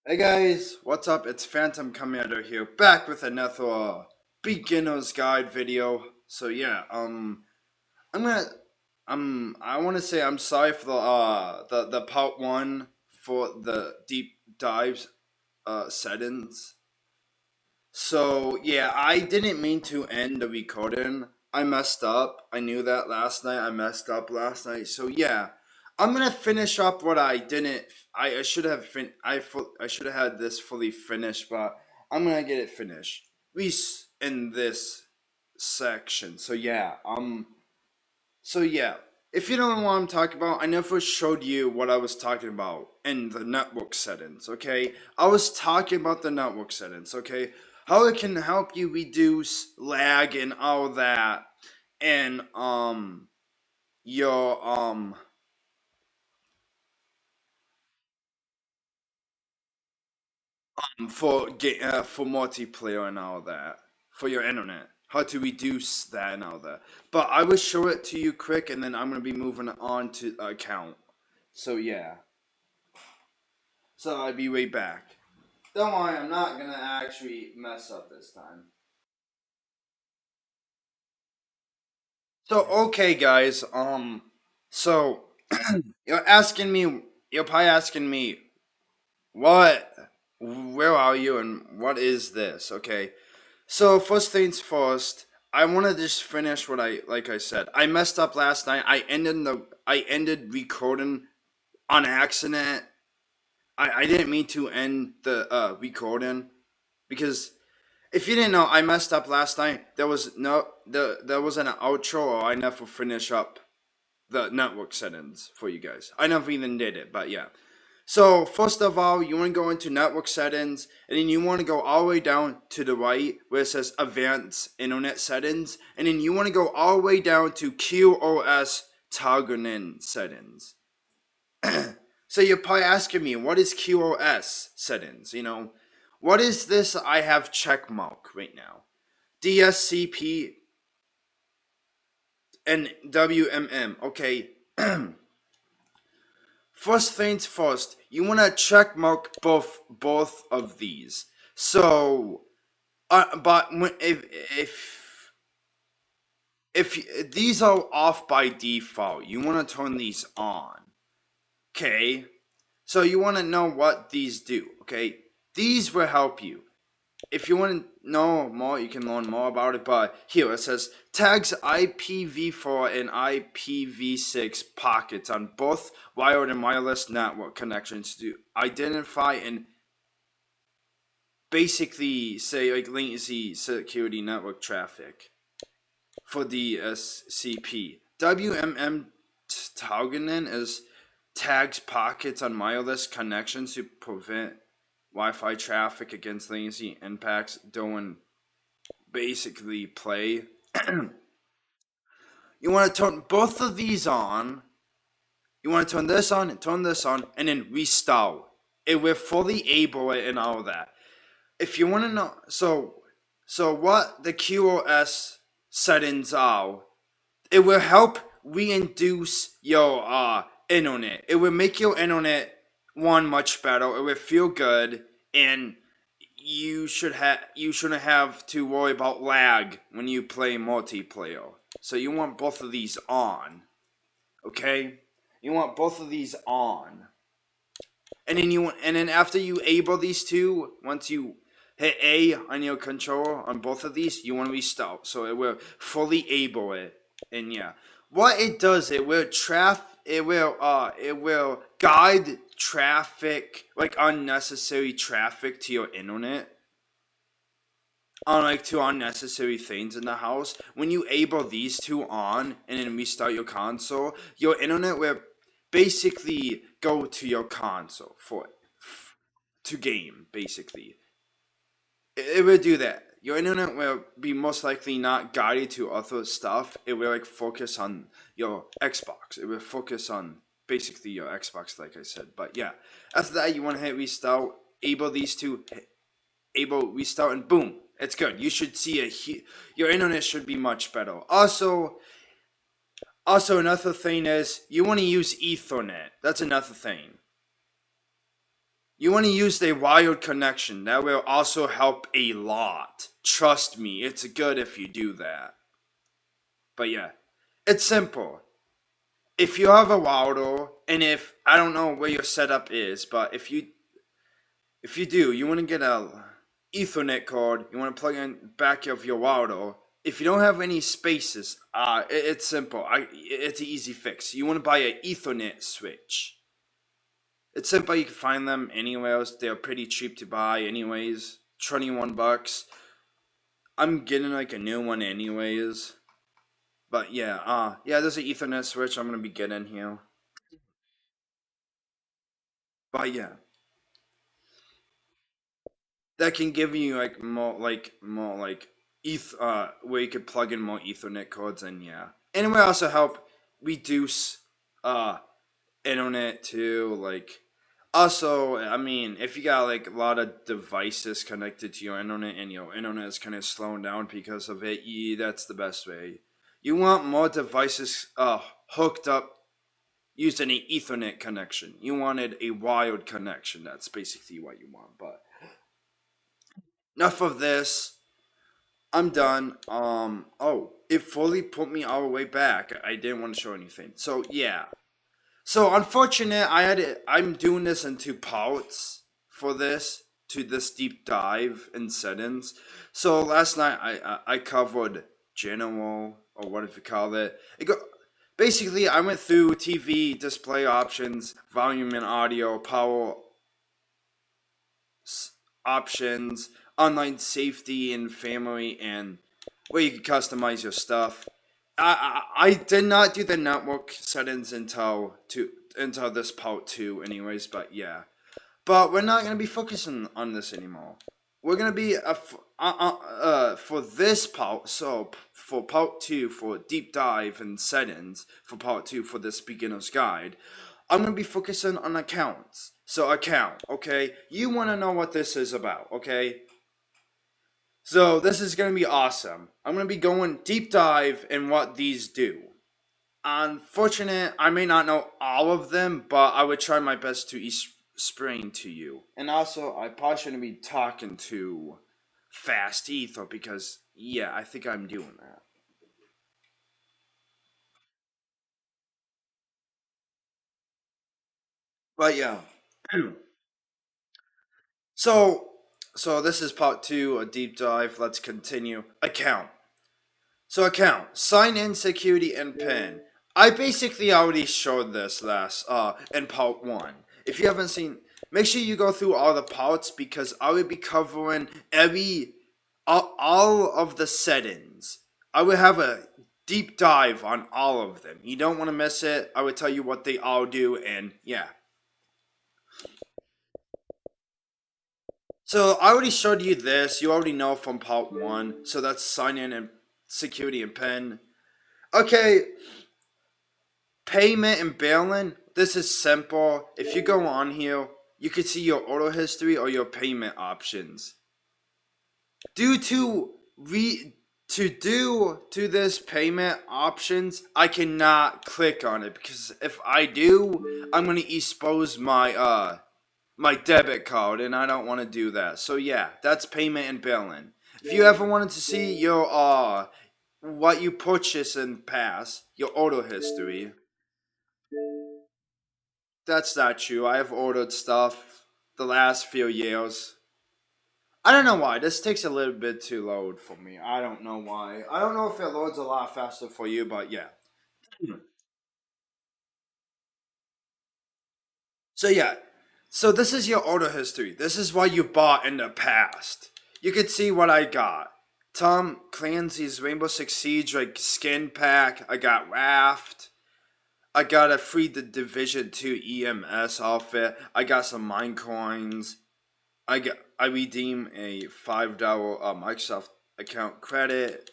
Hey guys, what's up? It's Phantom Commando here, back with another beginner's guide video. So yeah, I'm gonna, I want to say I'm sorry for the part one for the deep dives settings. So yeah, I didn't mean to end the recording. I messed up. I knew that last night. I messed up last night. So yeah, I'm gonna finish up what I didn't. I should have I should have had this fully finished, but I'm gonna get it finished. At least in this section. So yeah. If you don't know what I'm talking about, I never showed you what I was talking about in the network settings, okay? I was talking about the network settings, okay? How it can help you reduce lag and all that and your for multiplayer and all that for your internet. How to reduce that and all that. But I will show it to you quick and then I'm gonna be moving on to account. So yeah. So I'll be right back. Don't worry, I'm not gonna actually mess up this time. So okay, guys. So you're asking me. You're probably asking me, what? Where are you, and what is this? Okay. So first things first. I want to just finish what like I said. I messed up last night. I ended recording on accident. I didn't mean to end the recording because if you didn't know, I messed up last night. There was an outro, or I never finish up the network settings for you guys. I never even did it, but yeah. So first of all, you want to go into network settings, and then you want to go all the way down to the right where it says Advanced Internet Settings, and then you want to go all the way down to QoS targeting settings. So you're probably asking me, what is QoS settings? What is this? I have check mark right now. DSCP and WMM. Okay. First things first, you want to check mark both of these. So, but if these are off by default, you want to turn these on. Okay. So you want to know what these do. Okay. These will help you. If you want to know more, you can learn more about it. But here it says tags IPv4 and IPv6 pockets on both wired and wireless network connections to identify and basically say like latency security network traffic for DSCP. WMM targeting is tags pockets on wireless connections to prevent Wi-Fi traffic against latency impacts during basically play. You want to turn both of these on. You want to turn this on and turn this on, and then restart. It will fully able it and all of that. If you want to know, so what the QoS settings are, it will help reinduce your internet. It will make your internet one much better. It will feel good, and you shouldn't have to worry about lag when you play multiplayer. So you want both of these on, okay? You want both of these on, and then after you enable these two, once you hit A on your controller on both of these, you want to restart. So it will fully enable it, and yeah, what it does, it will guide traffic, like unnecessary traffic to your internet on like two unnecessary things in the house. When you enable these two on and then restart your console, your internet will basically go to your console to game. Basically, it will do that. Your internet will be most likely not guided to other stuff. It will like focus on your Xbox. It will focus on basically your Xbox, like I said. But yeah, after that, you want to hit restart. Able these two, able restart, and boom, it's good. You should see your internet should be much better. Also another thing is you want to use Ethernet. That's another thing. You want to use a wired connection. That will also help a lot. Trust me, it's good if you do that. But yeah, it's simple. If you have a router, and if I don't know where your setup is, but if you do, you want to get a Ethernet cord. You want to plug in back of your router. If you don't have any spaces, it's simple. It's an easy fix. You want to buy an Ethernet switch. It's simple. You can find them anywhere. They're pretty cheap to buy, anyways. $21. I'm getting like a new one, anyways. But yeah, there's an Ethernet switch I'm gonna be getting here. But yeah, that can give you like where you could plug in more Ethernet cords, and yeah, and it will also help reduce uh internet too. Like, also, I mean, if you got like a lot of devices connected to your internet and your internet is kind of slowing down because of it, yeah, that's the best way. You want more devices hooked up using an Ethernet connection. You wanted a wired connection. That's basically what you want. But enough of this. I'm done. It fully put me all the way back. I didn't want to show anything. So yeah. So unfortunate, I'm doing this in two parts for this deep dive in settings. So last night I covered general, or what if you call it. Basically, I went through TV display options, volume and audio, power options, online safety and family, and where you can customize your stuff. I did not do the network settings until this part two, anyways. But yeah, but we're not gonna be focusing on this anymore. We're gonna be for this part. So for part two, for deep dive and settings, for part two for this beginner's guide, I'm gonna be focusing on accounts. So account, okay? You wanna know what this is about, okay? So this is gonna be awesome. I'm gonna be going deep dive in what these do. Unfortunate, I may not know all of them, but I would try my best to explain to you. And also, I probably shouldn't be talking too fast either, because yeah, I think I'm doing that. But yeah, so so this is part two, a deep dive. Let's continue. Account. So account, sign in, security, and PIN. I basically already showed this last in part one. If you haven't seen, make sure you go through all the parts, because I will be covering all of the settings. I will have a deep dive on all of them. You don't want to miss it. I will tell you what they all do, and yeah. So I already showed you this. You already know from part one. So that's sign in and security and PIN. Okay, payment and billing, this is simple. If you go on here, you can see your auto history or your payment options. Due to this payment options, I cannot click on it, because if I do, I'm gonna expose my debit card, and I don't want to do that. So yeah, that's payment and billing. If you ever wanted to see your what you purchased in the past, your auto history, that's not true. I have ordered stuff the last few years. I don't know why. This takes a little bit to load for me. I don't know why. I don't know if it loads a lot faster for you, but yeah. So yeah. So this is your order history. This is what you bought in the past. You can see what I got. Tom Clancy's Rainbow Six Siege like skin pack. I got Raft. I got a free the Division 2 EMS outfit. I got some mine coins. I redeem a $5 Microsoft account credit.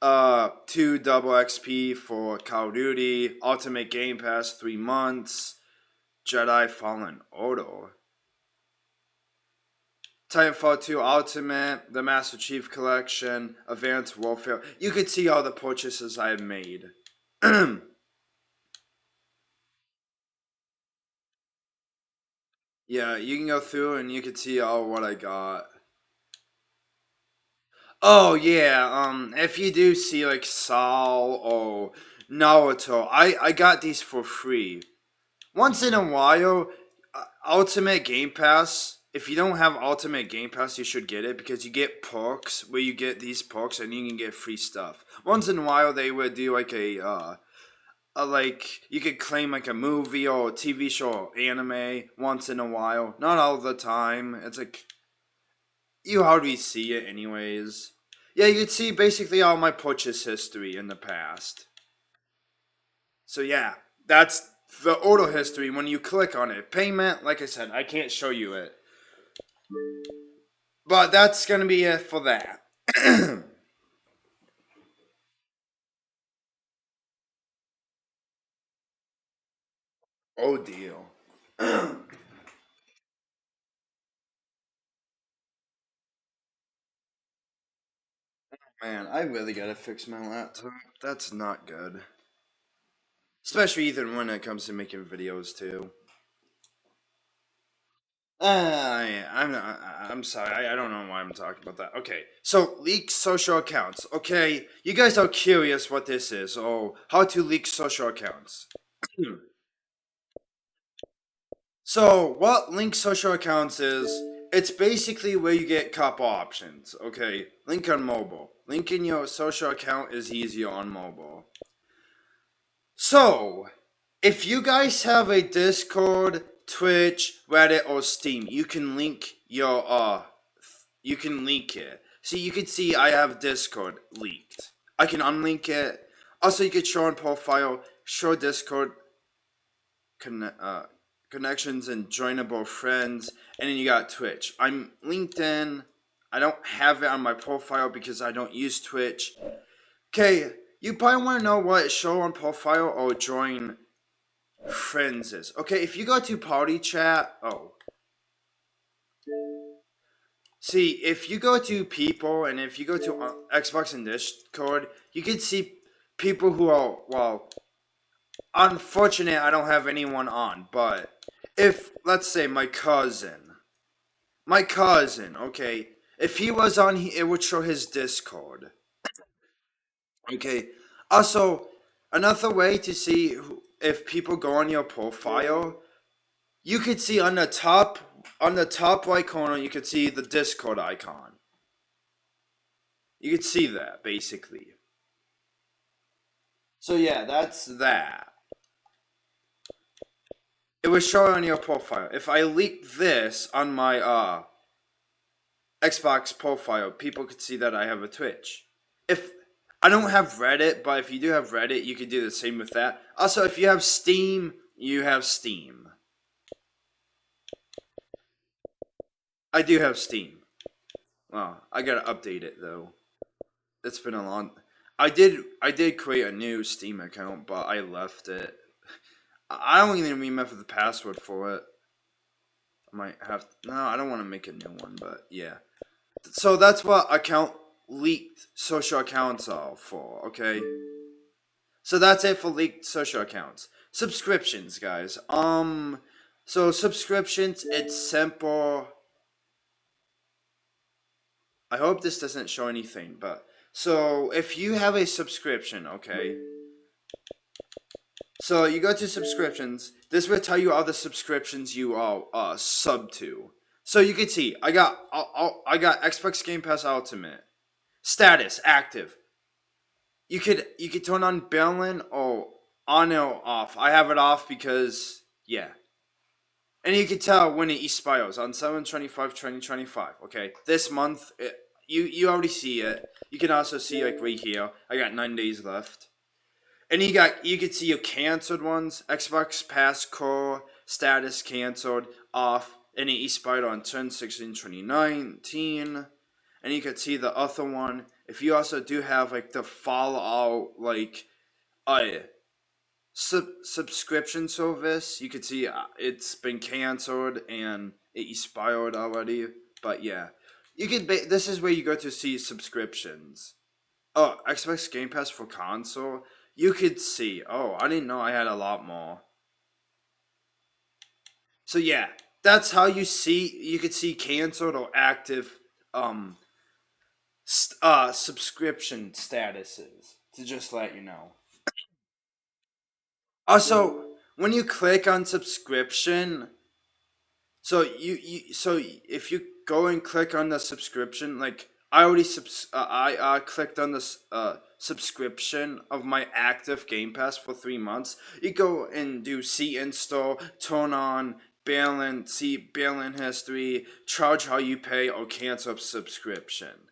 Two double XP for Call of Duty. Ultimate Game Pass 3 months. Jedi Fallen Order. Titanfall 2 Ultimate, the Master Chief Collection, Advanced Warfare. You could see all the purchases I have made. Yeah, you can go through and you can see all what I got. Oh yeah, if you do see like Saul or Naruto, I got these for free. Once in a while, Ultimate Game Pass. If you don't have Ultimate Game Pass, you should get it because you get perks where you get these perks and you can get free stuff. Once in a while, they would do like a like you could claim like a movie or a TV show or anime once in a while. Not all the time. It's like you hardly see it anyways. Yeah, you could see basically all my purchase history in the past. So yeah, that's the auto history when you click on it. Payment, like I said, I can't show you it. But that's gonna be it for that. Oh deal. Man, I really gotta fix my laptop. That's not good. Especially even when it comes to making videos too. I'm sorry. I don't know why I'm talking about that. Okay, so leak social accounts. Okay, you guys are curious what this is. Oh, how to leak social accounts. So, what link social accounts is, it's basically where you get couple options. Okay, link on mobile. Linking your social account is easier on mobile. So, if you guys have a Discord, Twitch, Reddit, or Steam, you can link it. See, you can see I have Discord leaked. I can unlink it. Also, you could show on profile, show Discord conne- uh, connections and joinable friends, and then you got Twitch. I'm LinkedIn. I don't have it on my profile because I don't use Twitch. Okay, you probably want to know what show on profile or join friends is. Okay, if you go to party chat, see, if you go to people and if you go to Xbox and Discord, you can see people who are, well, unfortunate I don't have anyone on, but if, let's say, my cousin, okay, if he was on, it would show his Discord. Okay, also, another way to see if people go on your profile, you could see on the top right corner, you could see the Discord icon. You could see that, basically. So yeah, that's that. It was showing on your profile. If I leak this on my Xbox profile, people could see that I have a Twitch. If I don't have Reddit, but if you do have Reddit, you could do the same with that. Also, if you have Steam, you have Steam. I do have Steam. Well, I gotta update it though. It's been a long. I did create a new Steam account, but I left it. I don't even remember the password for it. I might have. No, I don't want to make a new one, but yeah. So that's what account leaked social accounts are for. Okay. So that's it for leaked social accounts. Subscriptions, guys. So subscriptions, it's simple. I hope this doesn't show anything, but so if you have a subscription, okay. So you go to subscriptions. This will tell you all the subscriptions you are sub to. So you can see I got Xbox Game Pass Ultimate status active. You could turn on billing or on or off. I have it off because yeah. And you can tell when it expires on 7/25/2025. Okay, this month you already see it. You can also see like right here. I got 9 days left, and you can see your canceled ones. Xbox Pass Core status canceled off, and it expired on 10/16/2019. And you can see the other one. If you also do have like the Fallout like uh subscription service, you could see it's been canceled and it expired already. But yeah, you can. This is where you go to see subscriptions. Oh, Xbox Game Pass for console. You could see. Oh, I didn't know I had a lot more. So yeah, that's how you could see canceled or active um subscription statuses, to just let you know. Also, when you click on subscription, so if you go and click on the subscription, like I clicked on this subscription of my active Game Pass for 3 months. You go and do see install, turn on balance, see balance history, charge how you pay, or cancel subscription.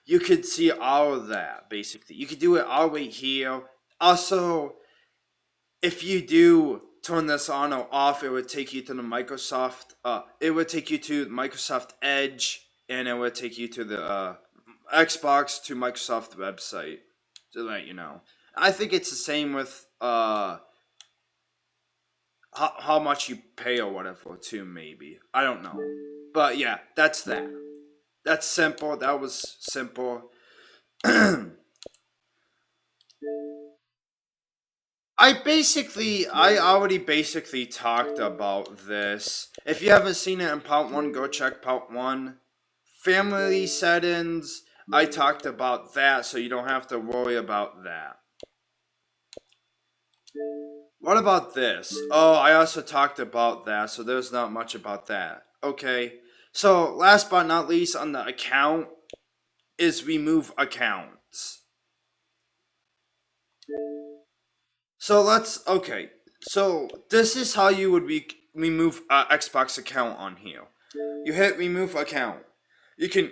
You could see all of that basically. You could do it all right here. Also, if you do turn this on or off, it would take you to the Microsoft. It would take you to Microsoft Edge, and it would take you to the Xbox to Microsoft website. To let you know, I think it's the same with how much you pay or whatever too. Maybe I don't know, but yeah, that's that. That's simple. That was simple. I already basically talked about this. If you haven't seen it in part one, go check part one. Family settings, I talked about that, so you don't have to worry about that. What about this? Oh, I also talked about that, so there's not much about that. Okay. So, last but not least on the account is remove accounts. So okay. So this is how you would remove Xbox account on here. You hit remove account. You can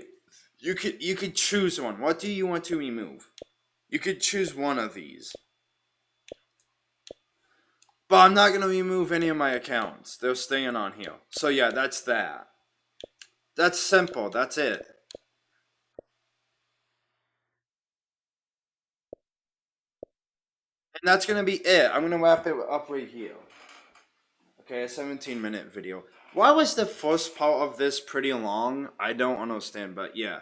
you could choose one. What do you want to remove? You could choose one of these. But I'm not gonna remove any of my accounts. They're staying on here. So yeah, that's that. That's simple. That's it. And that's gonna be it. I'm gonna wrap it up right here. Okay, a 17-minute video. Why was the first part of this pretty long? I don't understand, but yeah.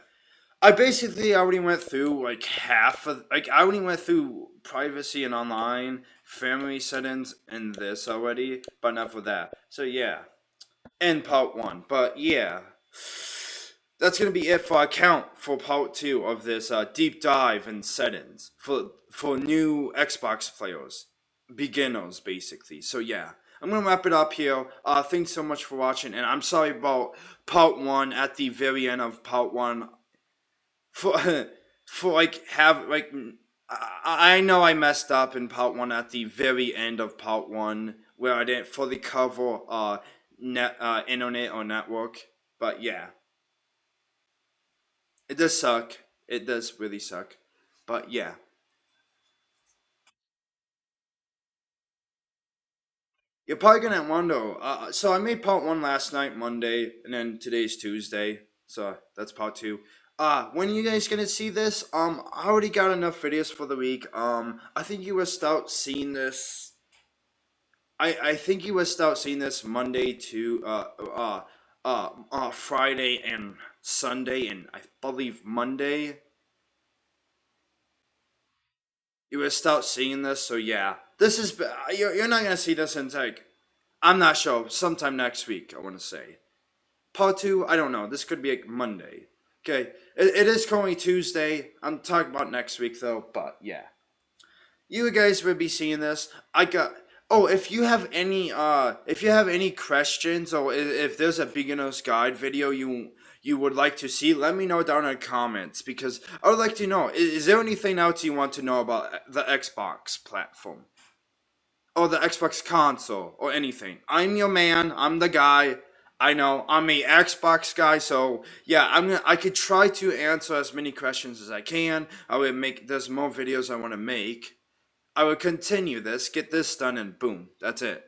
I basically already went through like half of I already went through privacy and online, family settings, and this already, but enough for that. So yeah, in part one. But yeah, that's gonna be it for account for part two of this deep dive in settings for new Xbox players, beginners basically. So yeah. I'm gonna wrap it up here. Thanks so much for watching, and I'm sorry about part one at the very end of part one for for like have like I know I messed up in part one at the very end of part one where I didn't fully cover internet or network, but yeah, it does suck. It does really suck, but yeah. You're probably gonna wonder. So I made part one last night, Monday, and then today's Tuesday. So that's part two. When are you guys gonna see this? I already got enough videos for the week. I think you will start seeing this. I think you will start seeing this Monday to Friday and Sunday, and I believe Monday. You will start seeing this. So yeah, this is you're not gonna see this until like I'm not sure. Sometime next week, I want to say. Part two, I don't know. This could be like Monday. Okay, it is currently Tuesday. I'm talking about next week though, but yeah. You guys will be seeing this. I got. Oh, if you have any questions or if there's a beginner's guide video you would like to see, let me know down in the comments because I would like to know. Is there anything else you want to know about the Xbox platform? Or the Xbox console or anything. I'm your man. I'm the guy. I know I'm a Xbox guy, so yeah, I could try to answer as many questions as I can. I would make there's more videos I want to make. I would continue this, get this done, and boom, that's it.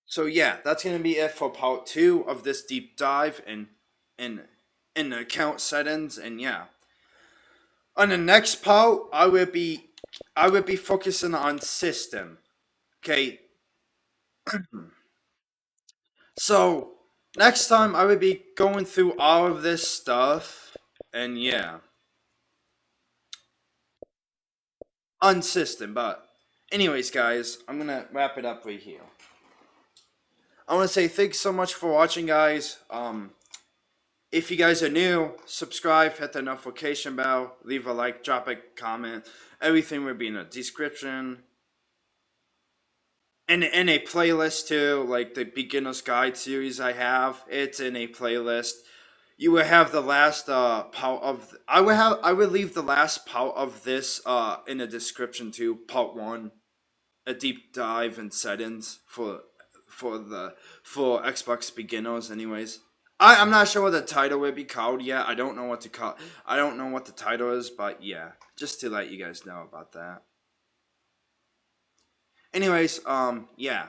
So yeah, that's gonna be it for part two of this deep dive in in account settings, and yeah. On the next part, I will be focusing on system. Okay, so next time I will be going through all of this stuff, and yeah, on system. But Anyways, guys, I'm gonna wrap it up right here. I want to say thanks so much for watching, guys. If you guys are new, subscribe, hit the notification bell, leave a like, drop a comment. Everything will be in the description. And in a playlist too, like the beginner's guide series I have, it's in a playlist. You will have the last part of I would leave the last part of this in the description too. Part one, a deep dive in settings for the for Xbox beginners. Anyways, I'm not sure what the title will be called yet. I don't know what to call. I don't know what the title is, but yeah, just to let you guys know about that. Anyways, yeah.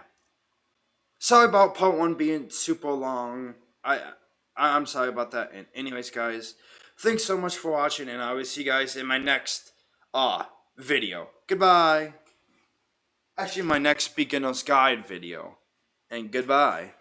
Sorry about part one being super long. I'm sorry about that. And anyways, guys, thanks so much for watching, and I will see you guys in my next video. Goodbye. Actually, my next beginner's guide video. And goodbye.